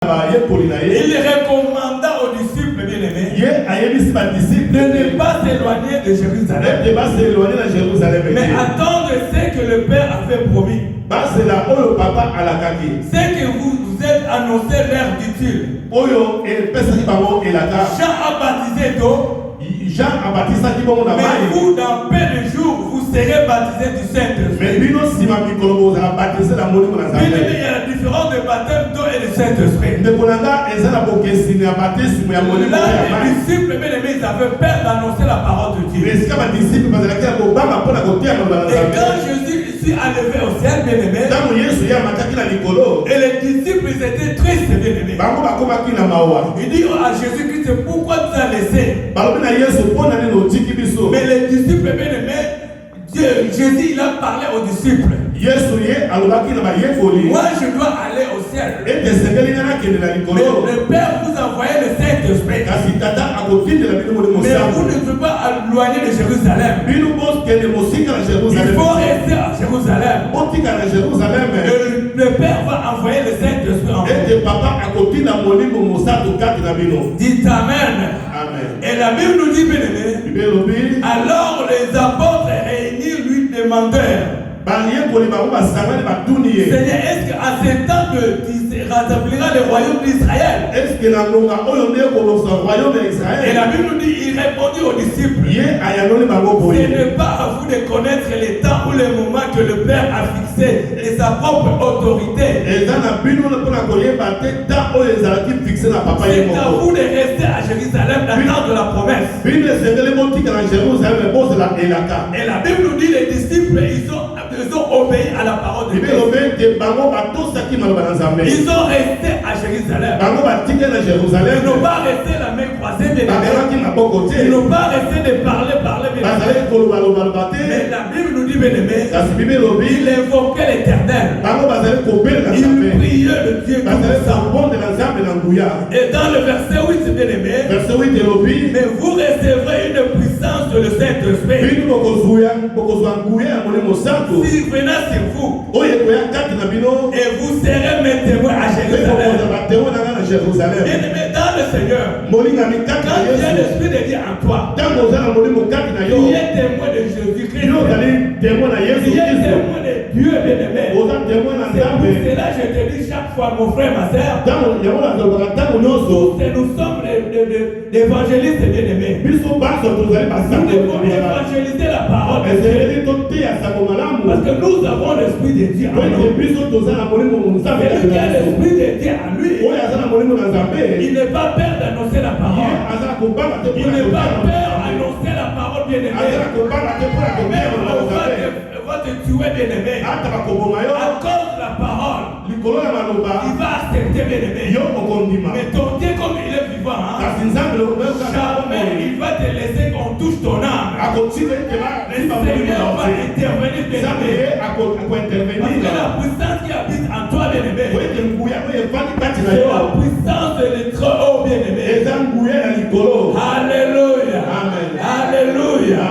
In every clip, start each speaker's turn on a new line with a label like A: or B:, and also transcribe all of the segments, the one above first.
A: Il recommanda aux disciples bien-aimés de ne pas s'éloigner de Jérusalem, mais attendre ce que le Père a fait promis. C'est que vous êtes annoncé l'heure d'utile. Jean a baptisé d'eau. Mais vous, dans peu de jours, vous serez baptisés du Saint-Esprit. Il y a la différence de baptême d'eau et du Saint-Esprit. Là, les disciples, bien-aimés, ils avaient peur d'annoncer la parole de Dieu. Et quand Jésus s'est enlevé au ciel, bien-aimés, et les disciples, ils étaient tristes, bien-aimés. Il dit à Jésus-Christ, pourquoi tu as laissé? Mais les disciples, bien-aimés, Jésus, il a parlé aux disciples. Moi, je dois aller au ciel. Mais le Père vous a envoyé le Saint-Esprit. Mais vous ne pouvez pas éloigner de Jérusalem. Il faut rester à Jérusalem. Le Père va envoyer le Saint-Esprit en vous. Dites Amen. Et la Bible nous dit, bien-aimé, alors les apôtres réunis lui demandèrent, Seigneur, est-ce qu'à ce temps tu rétabliras le royaume d'Israël? Et la Bible nous dit, il répondit aux disciples, ce n'est pas à vous de connaître les temps ou les moments que le Père a fixé et sa propre autorité. C'est à vous de rester à Jérusalem d'attendre de la promesse. Et la Bible nous dit, les disciples, ils ont obéi à la parole de Dieu. Ils ont resté à Jérusalem. Ils n'ont pas resté la main croisée, ils n'ont pas resté de parler, mais la Bible nous dit, bien-aimé, il invoquait l'Éternel. Il priait le Dieu tout-puissant. Et dans le verset 8, bien-aimé, mais vous recevrez une puissance de le Saint-Esprit. S'il venait sur vous, et vous serez mes témoins à Jérusalem. Bien-aimé dans le Seigneur, quand il y a l'Esprit de Dieu en toi, tu es témoin de Jésus-Christ. Tu es témoin de Dieu, bien-aimé. C'est pour cela que je te dis chaque fois, mon frère, ma soeur, nous sommes des évangélistes, bien-aimés. Nous devons évangéliser la parole de Dieu. Parce que nous avons l'Esprit de Dieu en nous. Celui qui a l'Esprit de Dieu en lui, il n'est pas peur d'annoncer la parole. Il n'est pas peur d'annoncer la parole, bien-aimé. Même on va te tuer, bien-aimé. À cause de la parole, il va accepter, bien-aimé. Mais ton Dieu, comme il est vivant, jamais il va te laisser qu'on touche ton âme. Le Seigneur va intervenir, bien-aimé. Parce que la puissance qui habite en toi, bien-aimé, c'est la puissance de l'être haut, bien-aimé. Alléluia. Alléluia.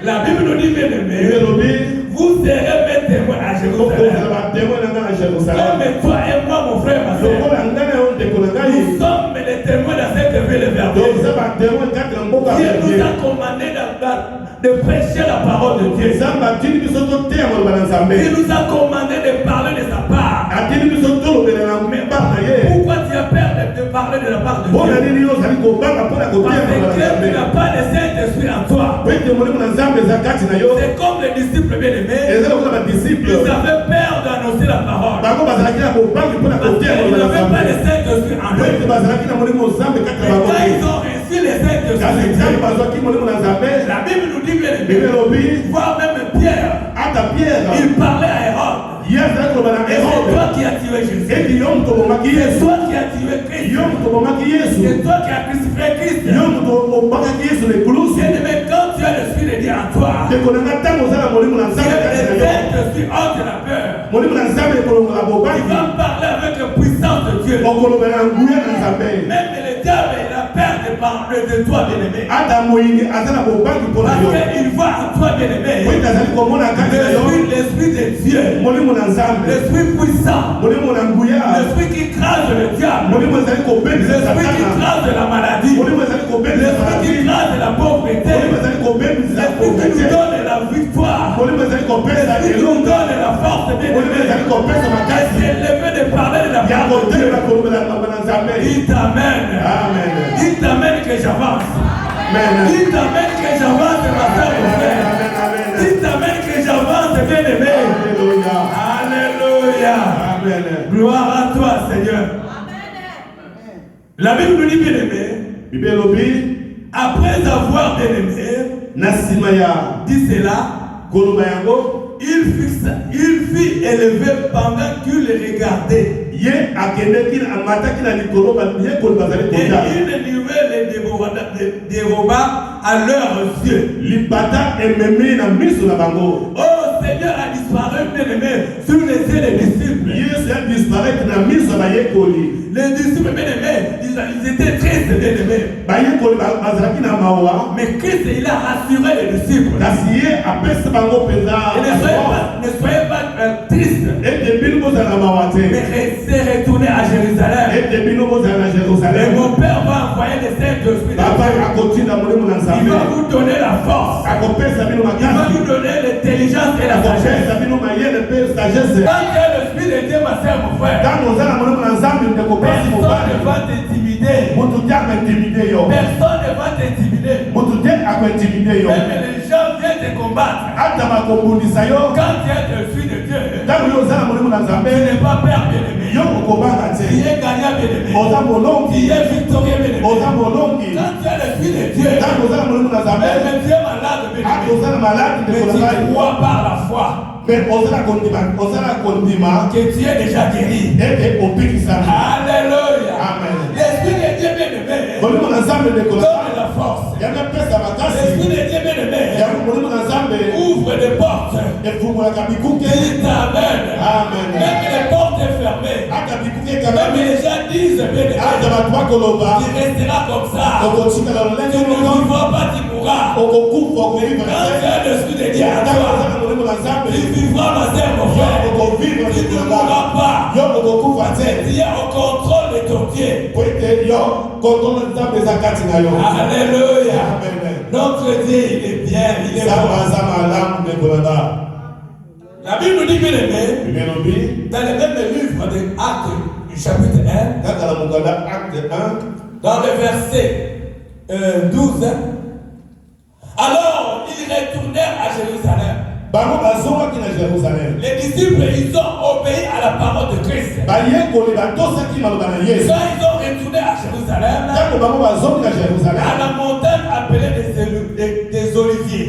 A: La Bible nous dit, bien-aimé, vous serez mes témoins à Jérusalem. Comme toi et moi, mon frère, ma soeur, nous sommes les témoins dans cette ville verdure. Dieu nous a commandé de prêcher la parole de Dieu. Il nous a commandé de parler de sa part. Pourquoi tu as peur de parler de la part de Dieu? Parce que tu n'as pas de Saint-Esprit en toi. C'est comme les disciples bien-aimés. Ils avaient peur d'annoncer la parole. Parce qu'ils n'avaient pas de Saint-Esprit en eux. Et quand ils ont reçu les Saint-Esprit, la Bible nous dit bien-aimés, voire même Pierre, il parlait à Hérode. Et c'est toi qui as tué Jésus. C'est toi qui as tué Christ. C'est toi qui as crucifié Christ. Mais quand tu as l'Esprit de Dieu en toi, le Saint-Esprit ôte la peur. Il va parler avec la puissance de Dieu. Même le diable, il a peur de
B: de toi, bien-aimé. Parce
A: qu'il
B: voit en toi, bien-aimé, l'esprit de Dieu, l'esprit puissant, l'esprit qui crase le diable, l'esprit qui crase la maladie, l'esprit qui crase la pauvreté, l'esprit qui nous donne la victoire, l'esprit qui nous donne la force, bien-aimé. C'est levé de parler de la parole de Dieu. Il t'amène. Il t'amène que j'avance. Il t'amène que j'avance, ma soeur, mon frère. Il t'amène que j'avance, bien-aimé. Alléluia. Gloire à toi, Seigneur. La Bible nous dit, bien-aimé, après avoir, bien-aimé, dit cela, il fut élevé pendant qu'il regardait. Et une nouvelle déroba à leurs yeux. Oh, Seigneur a disparu, bien-aimé, sur les yeux des disciples. Les disciples, bien-aimés, ils étaient tristes, bien-aimés. Mais Christ, il a rassuré les disciples. Et ne soyez pas tristes. Mais c'est retourné à Jérusalem. Et mon Père va envoyer les Saint-Esprit. Il va vous donner la force. Il va vous donner l'intelligence et la sagesse. Quand tu as l'Esprit de Dieu, ma soeur, mon frère, personne ne va t'intimider. Personne ne va t'intimider. Même les gens viennent te combattre. Quand tu es l'Esprit de Dieu, tu n'es pas père, bien-aimé. Tu es gagnant, bien-aimé. Tu es victorieux, bien-aimé. Quand tu es l'Esprit de Dieu, même tu es malade, bien-aimé. Mais tu crois par la foi que tu es déjà guéri. Alléluia. Amen. L'Esprit de Dieu, bien-aimé, donne la force. L'Esprit de Dieu, bien-aimé, ouvre des portes. Il t'amène. Même les portes fermées. Même les gens disent, bien-aimé, il restera comme ça. Tu ne vivras pas, tu mourras. Quand tu as l'Esprit de Dieu à toi, tu vivras, ma sœur, mon frère. Tu ne mourras pas. Tu es au contrôle de ton Dieu. Alléluia. Notre Dieu, il est bien, il est bon. La Bible nous dit, bien-aimé, dans le même livre de Actes, du chapitre 1, dans le verset 12, alors ils retournèrent à Jérusalem. Les disciples, ils ont obéi à la parole de Christ. Quand ils ont retourné à Jérusalem, à la montagne appelée des Oliviers,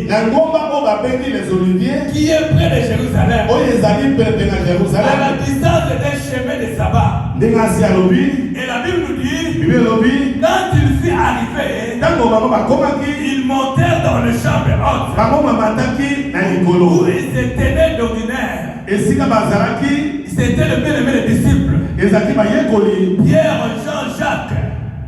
B: qui est près de Jérusalem, à la distance d'un chemin de sabbat. Et la Bible nous dit, quand il fut arrivé, ils montèrent dans le chambre haute, où ils se tenaient d'ordinaire. C'était le bien-aimé des disciples. Pierre, Jean, Jacques.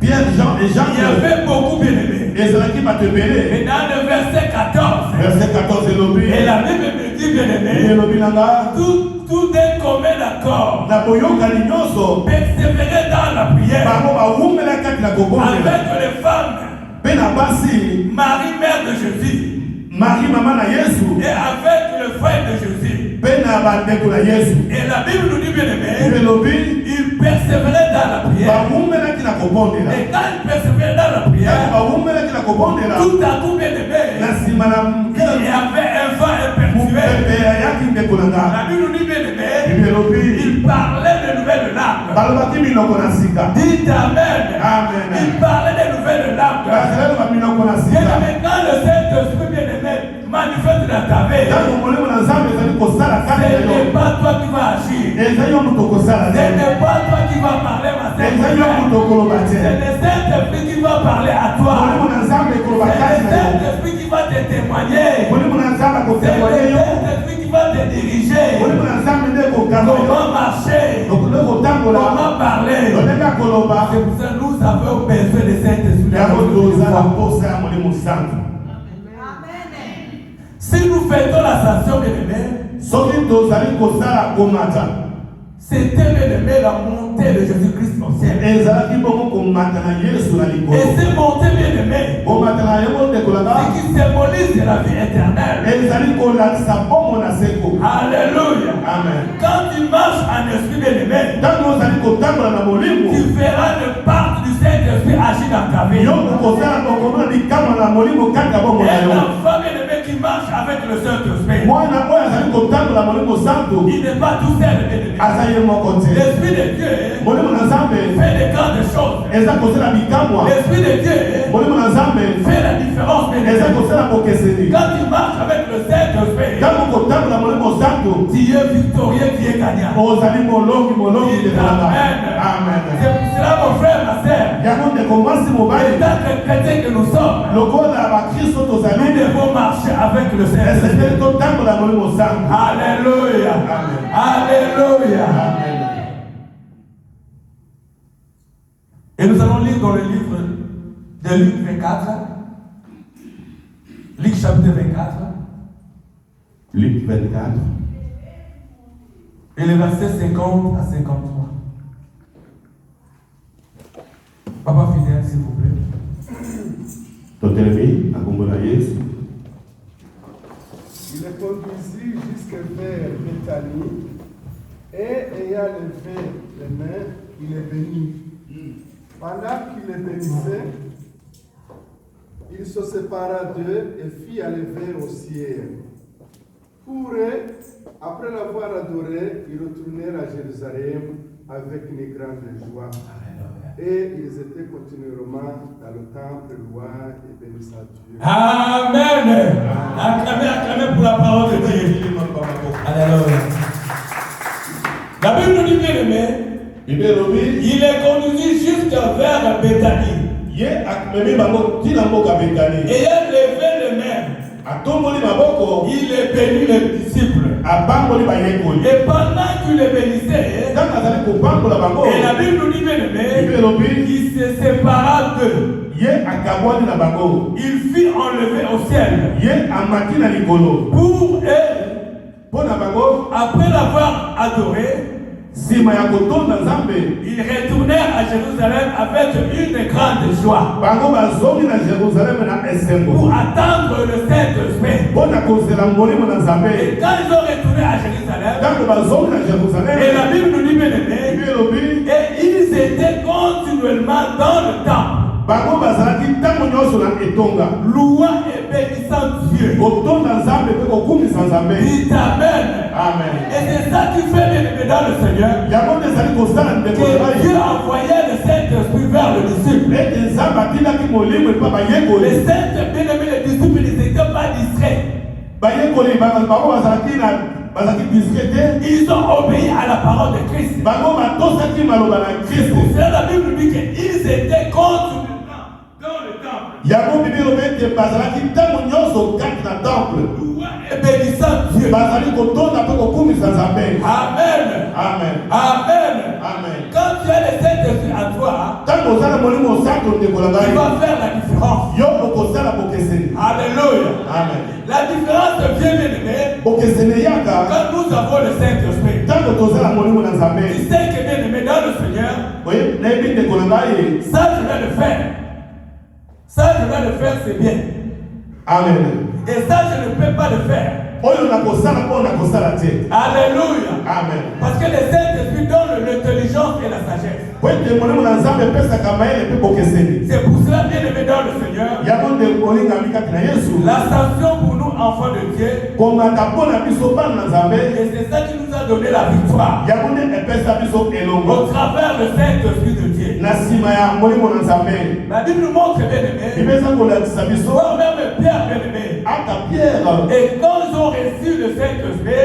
B: Il y avait beaucoup bien-aimés. Et dans le verset 14, et la Bible me dit, bien-aimé, tout est commun accord. Persévérer dans la prière avec les femmes. Marie, mère de Jésus.
A: Marie, maman na Yesu.
B: Et avec le frère de Jésus. Et la Bible nous dit, bien-aimé, il persévérait dans la prière. Et quand il persévérait dans la prière, tout à coup, bien-aimé, il y avait un vent impertuel. La Bible nous dit, bien-aimé, il parlait de nouvelles langues. Dites Amen. Il parlait de nouvelles langues. Bien-aimé, quand le Saint-Esprit, bien-aimé, manifeste dans ta vie, ce n'est pas toi qui vas agir. Ce n'est pas toi qui vas parler, ma sœur. C'est le Saint-Esprit qui va parler à toi. C'est le Saint-Esprit qui va te témoigner. C'est le Saint-Esprit qui va te diriger. Comment marcher, comment parler. C'est pour ça que nous avons besoin de Saint-Esprit. Si nous faisons l'ascension, bien-aimé, c'était bien-aimé la montée de Jésus-Christ au ciel. Et cette montée, bien-aimé, c'est qui symbolise la vie éternelle. Alléluia. Amen. Quand tu marches en esprit, bien-aimé, tu verras le part du Saint-Esprit agir dans ta vie. Et l'enfant, bien-aimé, qui marche avec le Saint-Esprit, il n'est pas tout seul, bien-aimé. L'Esprit de Dieu fait des grandes choses. L'Esprit de Dieu fait la différence. Quand tu marches avec le Saint-Esprit, tu es victorieux, tu es gagnant. Amen. C'est pour cela, mon frère, ma sœur, en tant que chrétien que nous sommes, nous devons marcher avec le Saint-Esprit. Alléluia. Alléluia. Amen. Et nous allons lire dans le livre de Luc 24. Luc chapitre 24.
A: Luc 24.
B: Et les versets 50 à 53. Papa fidèle, s'il vous plaît.
C: Il les conduisit jusqu'à vers Béthanie, et ayant levé les mains, il les bénit. Pendant qu'il les bénissait, il se sépara d'eux et fit aller au ciel. Pour eux, après l'avoir adoré, ils retournèrent à Jérusalem avec une grande joie. Et ils étaient continuellement dans le temple, louant et bénissant Dieu.
B: Amen. Acclamez pour la parole de Dieu. Alléluia. La Bible nous dit, bien aimé, il est conduit jusqu'à vers Béthanie. Ayant levé les mains, il est béni les disciples. Et pendant qu'il les bénissait, et la Bible nous dit, bien aimé, il se sépara d'eux. Il fut enlevé au ciel. Pour eux, après l'avoir adoré, ils retournèrent à Jérusalem avec une grande joie pour attendre le Saint-Esprit. Et quand ils ont retourné à Jérusalem, et la Bible nous dit, bien aimé, et ils étaient continuellement dans le temple, louant et bénissant Dieu. Dites Amen. Amen. Et c'est ça qui fait, bien aimé, dans le Seigneur, que Dieu envoyait le Saint-Esprit vers le disciple. Les saints, bien aimés, les disciples n'étaient pas discrets. Ils ont obéi à la parole de Christ. C'est pour cela la Bible dit qu'ils étaient continuellement dans le temple. Et bénissant Dieu. Amen. Amen. Amen. Amen. Quand tu as le Saint-Esprit à toi, il va faire la différence. Alléluia. Amen. La différence vient, bien aimé, quand nous avons le Saint-Esprit. Tu sais que, bien aimé, dans le Seigneur, ça je vais le faire. Ça je vais le faire, c'est bien.
A: Amen.
B: Et ça je ne peux pas le faire. Alléluia. Amen. Parce que le Saint-Esprit donne l'intelligence et la sagesse. C'est pour cela, bien aimé dans le Seigneur, l'ascension pour nous, enfants de Dieu, et c'est ça qui nous a donné la victoire au travers du Saint-Esprit de Dieu. La Bible nous montre, bien aimé, voire même Pierre, bien aimé, et quand ils ont reçu le Saint-Esprit,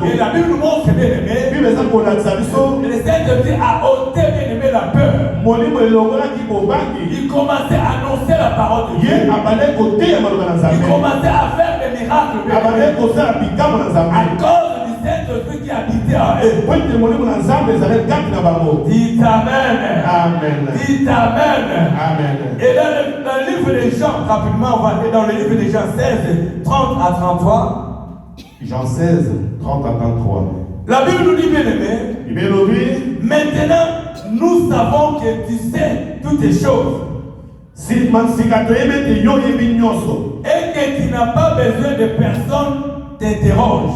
B: et la Bible nous montre, bien aimé, le Saint-Esprit a ôté, bien aimé, la peur. Il commençait à annoncer la parole de Dieu. Il commençait à faire des miracles, bien aimé, à cause du Saint-Esprit qui habitait en eux. Dites Amen.
A: Amen.
B: Dites Amen.
A: Amen.
B: Et dans le livre de Jean, rapidement, on va aller dans le livre de Jean 16, 30 à 33.
A: Jean 16, 30 à 33.
B: La Bible nous dit, bien aimé, maintenant nous savons que tu sais toutes les choses. Et que tu n'as pas besoin de personne t'interroge.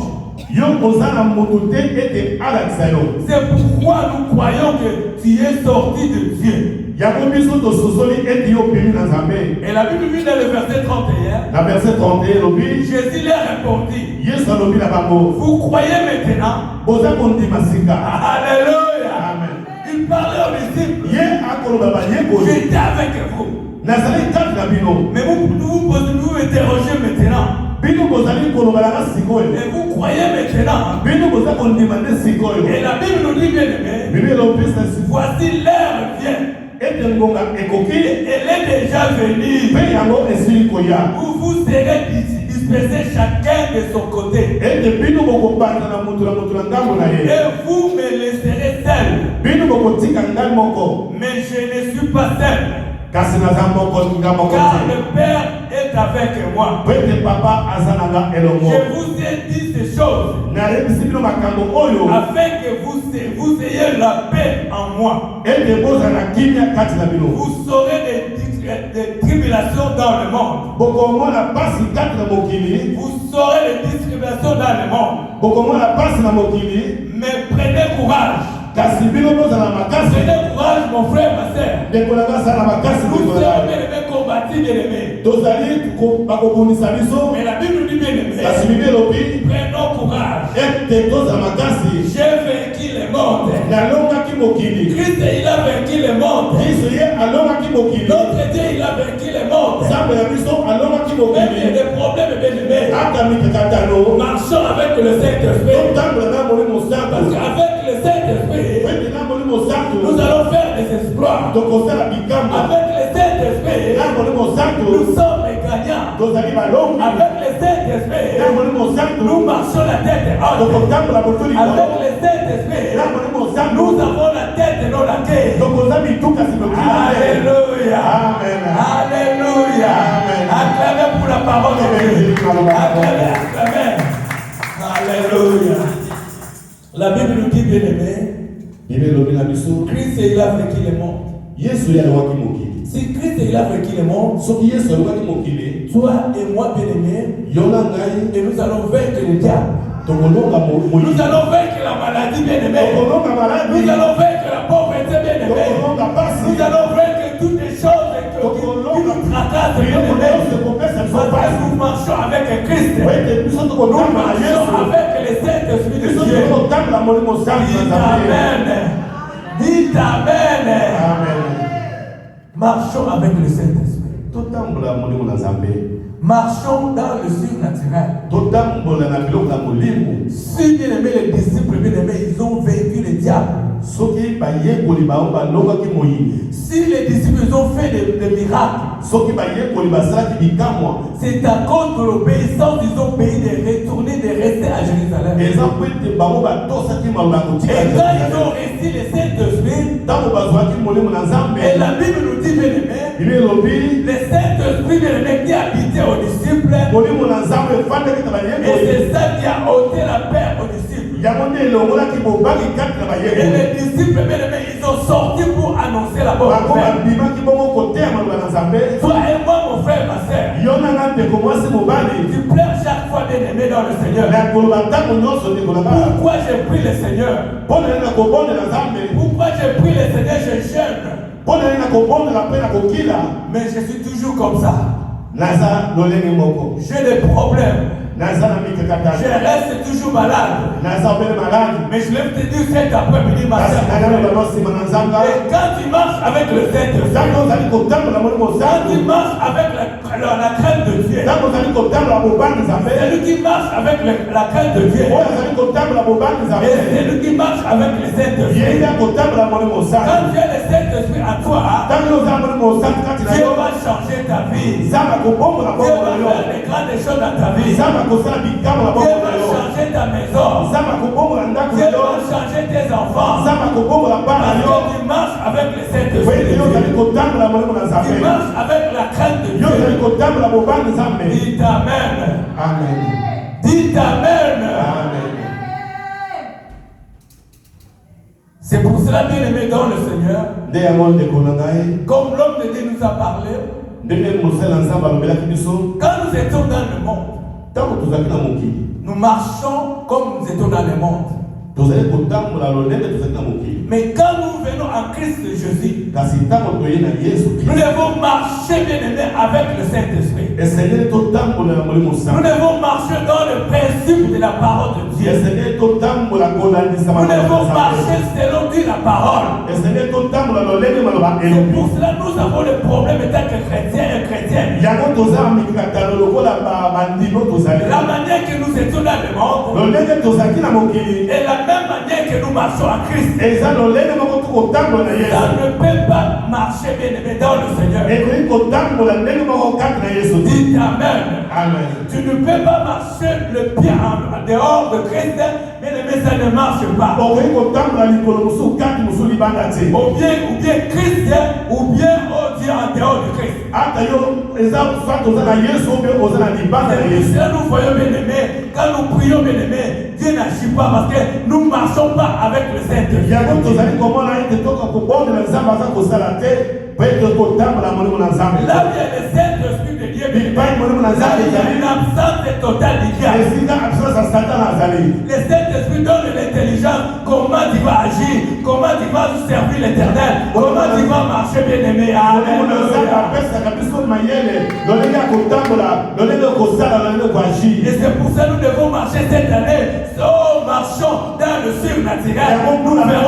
B: C'est pourquoi nous croyons que tu es sorti de Dieu. Et la Bible dit dans le verset 31, Jésus leur répondit, vous croyez maintenant? Alléluia.
A: Amen.
B: Il parlait aux disciples. J'étais avec vous. Mais vous interrogez maintenant. Et vous croyez maintenant. Et la Bible nous dit, bien aimé, voici l'heure vient. Elle est déjà venue. Où vous serez dispersés chacun de son côté. Et vous me laisserez seul. Mais je ne suis pas seul. Car le Père est avec moi. Je vous ai dit ces choses afin que vous ayez la paix en moi. Vous saurez des tribulations dans le monde. Vous saurez des tribulations dans le monde. Mais prenez courage. Prenez courage, mon frère, ma soeur. Nous sommes bien-aimés, combattus, bien-aimés. Mais la Bible nous dit, bien-aimés, prenons courage. J'ai vaincu le monde. Christ, il a vaincu le monde. Notre Dieu, il a vaincu le monde. Même il y a des problèmes, bien-aimés. Marchons avec le Saint-Esprit. Parce qu'avec le Saint-Esprit, nous allons faire des exploits. Avec le Saint-Esprit, nous sommes gagnants. Avec le Saint-Esprit, nous marchons la tête haute. Avec le Saint-Esprit, nous avons la tête et non la tête. Alléluia. Alléluia. Acclamez pour la parole de Dieu. Acclamez. Alléluia. La Bible nous dit, bien aimé, Christ il a vaincu le monde. Si Christ il a vaincu le monde, toi et moi, bien aimé, et nous allons vaincre le diable. Nous allons vaincre la maladie, bien aimé. Nous allons vaincre la pauvreté, bien aimé. Nous allons vaincre toutes les choses qui nous tracassent, bien aimé. Parce que nous marchons avec Christ. Nous marchons avec le Saint-Esprit de Dieu. Dites Amen. Dites Amen. Marchons avec le Saint-Esprit. Marchons dans le surnaturel. Si bien aimé les disciples, bien aimés, ils ont vaincu le diable. Si les disciples ont fait des miracles, c'est à cause de l'obéissance ils ont payé de retourner, de rester à Jérusalem. Et quand ils ont reçu le Saint-Esprit, et la Bible nous dit, bien aimé, le Saint-Esprit bien aimé qui habitait aux disciples, et c'est ça qui a ôté la paix aux disciples. Et les disciples, bien aimés, ils ont sorti pour annoncer la bonne nouvelle. Toi et moi, mon frère, ma soeur, tu pleures chaque fois, bien aimé, dans le Seigneur. Pourquoi j'ai pris le Seigneur? Pourquoi j'ai pris le Seigneur? Je jeûne. Mais je suis toujours comme ça. J'ai des problèmes. Je reste toujours malade. Mais je vais te dire cet après-midi, ma soeur. Et quand tu marches avec le Saint-Esprit, quand tu marches avec la crainte de Dieu, celui qui marche avec la crainte de Dieu, et celui qui marche avec le Saint-Esprit, quand tu as le Saint-Esprit à toi, Dieu va changer ta vie. Dieu va faire des grandes choses dans ta vie. Dieu va changer ta maison. Dieu va changer tes enfants. Parce que tu marches avec le Saint-Esprit. Tu marches avec la crainte de Dieu. Dites Amen.
A: Amen.
B: Dites Amen.
A: Amen.
B: C'est pour cela, bien aimé dans le Seigneur, comme l'homme de Dieu nous a parlé, quand nous étions dans le monde, nous marchons comme nous étions dans le monde. Mais quand nous venons en Christ Jésus, nous devons marcher, bien aimé, avec le Saint-Esprit. Nous devons marcher dans le principe de la parole de Dieu. Nous devons marcher selon Dieu la parole. C'est pour cela que nous avons le problème étant que chrétiens et chrétiennes. La manière que nous étions dans le monde est la même manière que nous marchons en Christ. Ça ne peut pas marcher, bien aimé, dans le Seigneur. Dites Amen.
A: Amen.
B: Tu ne peux pas marcher le pied en dehors de Christ, bien aimé, ça ne marche pas. Ou bien Christ, ou bien Dieu en dehors de Christ. C'est nous voyons, bien aimé, quand nous prions, bien aimé, Dieu n'agit pas parce que nous ne marchons pas avec le Saint-Esprit. Là où il y a le Saint-Esprit de Dieu, il y a une absence totale du diable. Le Saint-Esprit donne l'intelligence, comment tu vas agir, comment tu vas servir l'Éternel, comment tu vas marcher, bien aimé. Et c'est pour ça que nous devons marcher cette année. Oh, marchons dans le surnaturel. Nous verrons